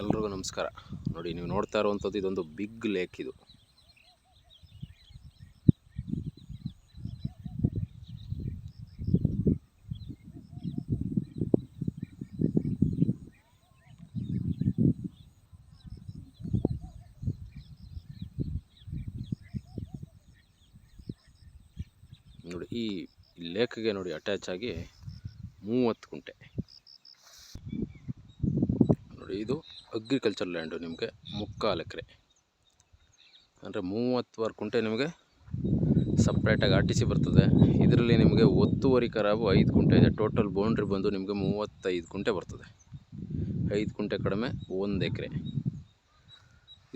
ಎಲ್ರಿಗೂ ನಮಸ್ಕಾರ. ನೋಡಿ, ನೀವು ನೋಡ್ತಾ ಇರುವಂಥದ್ದು ಇದೊಂದು ಬಿಗ್ ಲೇಕ್. ಇದು ನೋಡಿ, ಈ ಲೇಕ್ಗೆ ನೋಡಿ ಅಟ್ಯಾಚ್ ಆಗಿ 30 ಕುಂಟೆ. ನೋಡಿ, ಇದು ಅಗ್ರಿಕಲ್ಚರ್ ಲ್ಯಾಂಡು. ನಿಮಗೆ 3/4 ಎಕರೆ ಅಂದರೆ 30 ಕುಂಟೆ ನಿಮಗೆ ಸಪ್ರೇಟಾಗಿ RTC ಬರ್ತದೆ. ಇದರಲ್ಲಿ ನಿಮಗೆ ಒತ್ತುವರಿ ಖರಾಬು 5 ಕುಂಟೆ ಇದೆ. ಟೋಟಲ್ ಬೌಂಡ್ರಿ ಬಂದು ನಿಮಗೆ 35 ಕುಂಟೆ ಬರ್ತದೆ. 5 ಕುಂಟೆ ಕಡಿಮೆ 1 ಎಕರೆ.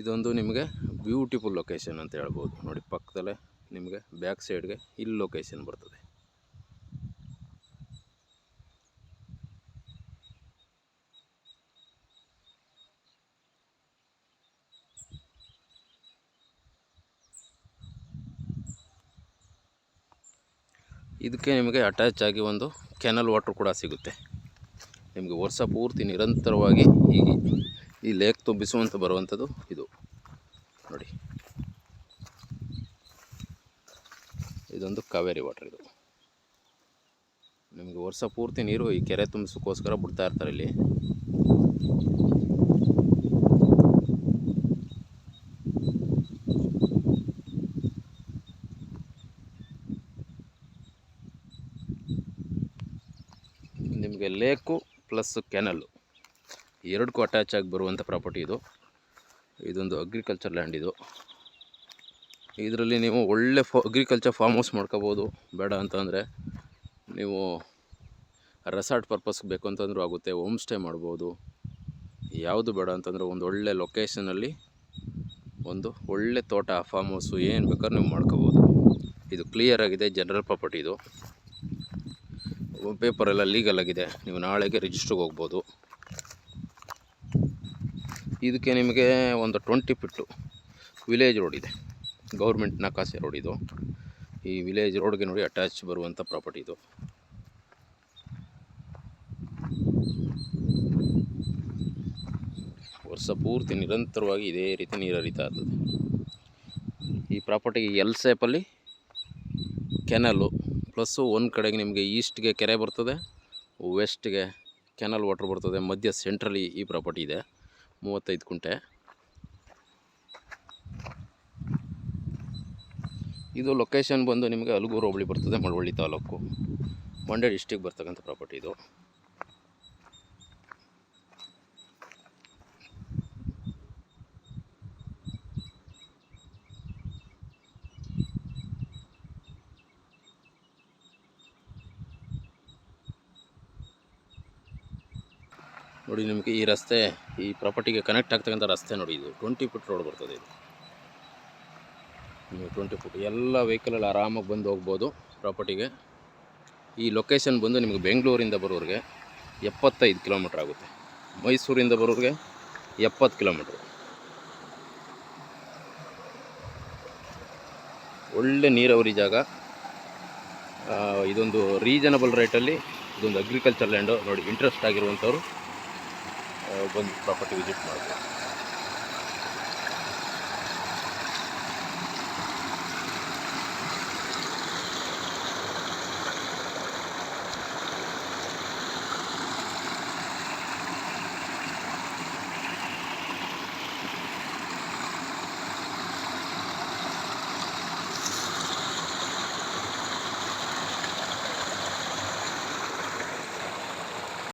ಇದೊಂದು ನಿಮಗೆ ಬ್ಯೂಟಿಫುಲ್ ಲೊಕೇಶನ್ ಅಂತ ಹೇಳ್ಬೋದು. ನೋಡಿ, ಪಕ್ಕದಲ್ಲೇ ನಿಮಗೆ ಬ್ಯಾಕ್ ಸೈಡ್ಗೆ ಇಲ್ಲಿ ಲೊಕೇಶನ್ ಬರ್ತದೆ. ಇದಕ್ಕೆ ನಿಮಗೆ ಅಟ್ಯಾಚ್ ಆಗಿ ಒಂದು ಕೆನಲ್ ವಾಟ್ರ್ ಕೂಡ ಸಿಗುತ್ತೆ. ನಿಮಗೆ ವರ್ಷ ಪೂರ್ತಿ ನಿರಂತರವಾಗಿ ಈ ಲೇಕ್ ತುಂಬಿಸುವಂತ ಬರುವಂಥದ್ದು ಇದು. ನೋಡಿ, ಇದೊಂದು ಕಾವೇರಿ ವಾಟರ್. ಇದು ನಿಮಗೆ ವರ್ಷ ಪೂರ್ತಿ ನೀರು ಈ ಕೆರೆ ತುಂಬಿಸೋಕ್ಕೋಸ್ಕರ ಬಿಡ್ತಾ ಇರ್ತಾರೆ ಇಲ್ಲಿ. ನಿಮಗೆ ಲೇಕು ಪ್ಲಸ್ ಕೆನಲ್ಲು ಎರಡಕ್ಕೂ ಅಟ್ಯಾಚ್ ಆಗಿ ಬರುವಂಥ ಪ್ರಾಪರ್ಟಿ ಇದು. ಇದೊಂದು ಅಗ್ರಿಕಲ್ಚರ್ ಲ್ಯಾಂಡ್. ಇದು ಇದರಲ್ಲಿ ನೀವು ಒಳ್ಳೆ ಅಗ್ರಿಕಲ್ಚರ್ ಫಾರ್ಮ್ ಹೌಸ್ ಮಾಡ್ಕೋಬೋದು. ಬೇಡ ಅಂತಂದರೆ ನೀವು ರೆಸಾರ್ಟ್ ಪರ್ಪಸ್ಗೆ ಬೇಕು ಅಂತಂದ್ರೂ ಆಗುತ್ತೆ. ಹೋಮ್ ಸ್ಟೇ ಮಾಡ್ಬೋದು. ಯಾವುದು ಬೇಡ ಅಂತಂದರೆ ಒಂದು ಒಳ್ಳೆ ಲೊಕೇಶನಲ್ಲಿ ಒಂದು ಒಳ್ಳೆ ತೋಟ, ಫಾರ್ಮ್ ಹೌಸು ಏನು ಬೇಕಾದ್ರೂ ನೀವು ಮಾಡ್ಕೋಬೋದು. ಇದು ಕ್ಲಿಯರ್ ಆಗಿದೆ, ಜನರಲ್ ಪ್ರಾಪರ್ಟಿ. ಇದು ಪೇಪರೆಲ್ಲ ಲೀಗಲ್ ಆಗಿದೆ. ನೀವು ನಾಳೆಗೆ ರಿಜಿಸ್ಟ್ರಿಗೆ ಹೋಗ್ಬೋದು. ಇದಕ್ಕೆ ನಿಮಗೆ ಒಂದು 20 ಫೀಟು ವಿಲೇಜ್ ರೋಡ್ ಇದೆ. ಗೌರ್ಮೆಂಟ್ ನಕಾಸೆ ರೋಡ್ ಇದು. ಈ ವಿಲೇಜ್ ರೋಡ್ಗೆ ನೋಡಿ ಅಟ್ಯಾಚ್ ಬರುವಂಥ ಪ್ರಾಪರ್ಟಿ ಇದು. ವರ್ಷ ಪೂರ್ತಿ ನಿರಂತರವಾಗಿ ಇದೇ ರೀತಿ ನೀರು ಹರಿತಾ ಇರ್ತದೆ. ಈ ಪ್ರಾಪರ್ಟಿಗೆ ಎಲ್ ಸೇಪಲ್ಲಿ ಕೆನಲ್ಲು ಪ್ಲಸ್ಸು ಒಂದು ಕಡೆಗೆ ನಿಮಗೆ ಈಸ್ಟ್ಗೆ ಕೆರೆ ಬರ್ತದೆ, ವೆಸ್ಟ್ಗೆ ಕೆನಲ್ ವಾಟ್ರ್ ಬರ್ತದೆ. ಮಧ್ಯ ಸೆಂಟ್ರಲ್ಲಿ ಈ ಪ್ರಾಪರ್ಟಿ ಇದೆ. 35 ಕುಂಟೆ. ಇದು ಲೊಕೇಶನ್ ಬಂದು ನಿಮಗೆ ಅಲಗೂರು ಹೋಬಳಿ ಬರ್ತದೆ, ಮಳವಳ್ಳಿ ತಾಲೂಕು, ಮಂಡ್ಯ ಡಿಸ್ಟಿಕ್ ಬರ್ತಕ್ಕಂಥ ಪ್ರಾಪರ್ಟಿ ಇದು. ನೋಡಿ, ನಿಮಗೆ ಈ ರಸ್ತೆ ಈ ಪ್ರಾಪರ್ಟಿಗೆ ಕನೆಕ್ಟ್ ಆಗ್ತಕ್ಕಂಥ ರಸ್ತೆ ನೋಡಿ. ಇದು 20 ಫುಟ್ ರೋಡ್ ಬರ್ತದೆ. ಇದು ನೀವು 20 ಫುಟ್ ಎಲ್ಲ ವೆಹಿಕಲಲ್ಲಿ ಆರಾಮಾಗಿ ಬಂದು ಹೋಗ್ಬೋದು ಪ್ರಾಪರ್ಟಿಗೆ. ಈ ಲೊಕೇಶನ್ ಬಂದು ನಿಮಗೆ ಬೆಂಗಳೂರಿಂದ ಬರೋರಿಗೆ 75 ಕಿಲೋಮೀಟ್ರ್ ಆಗುತ್ತೆ. ಮೈಸೂರಿಂದ ಬರೋರಿಗೆ 70 ಕಿಲೋಮೀಟ್ರ್. ಒಳ್ಳೆ ನೀರಾವರಿ ಜಾಗ. ಇದೊಂದು ರೀಸನಬಲ್ ರೇಟಲ್ಲಿ ಇದೊಂದು ಅಗ್ರಿಕಲ್ಚರ್ ಲ್ಯಾಂಡು. ನೋಡಿ, ಇಂಟ್ರೆಸ್ಟ್ ಆಗಿರುವಂಥವ್ರು ಬಂದು ಪ್ರಾಪರ್ಟಿ ವಿಸಿಟ್ ಮಾಡ್ಬೋದು.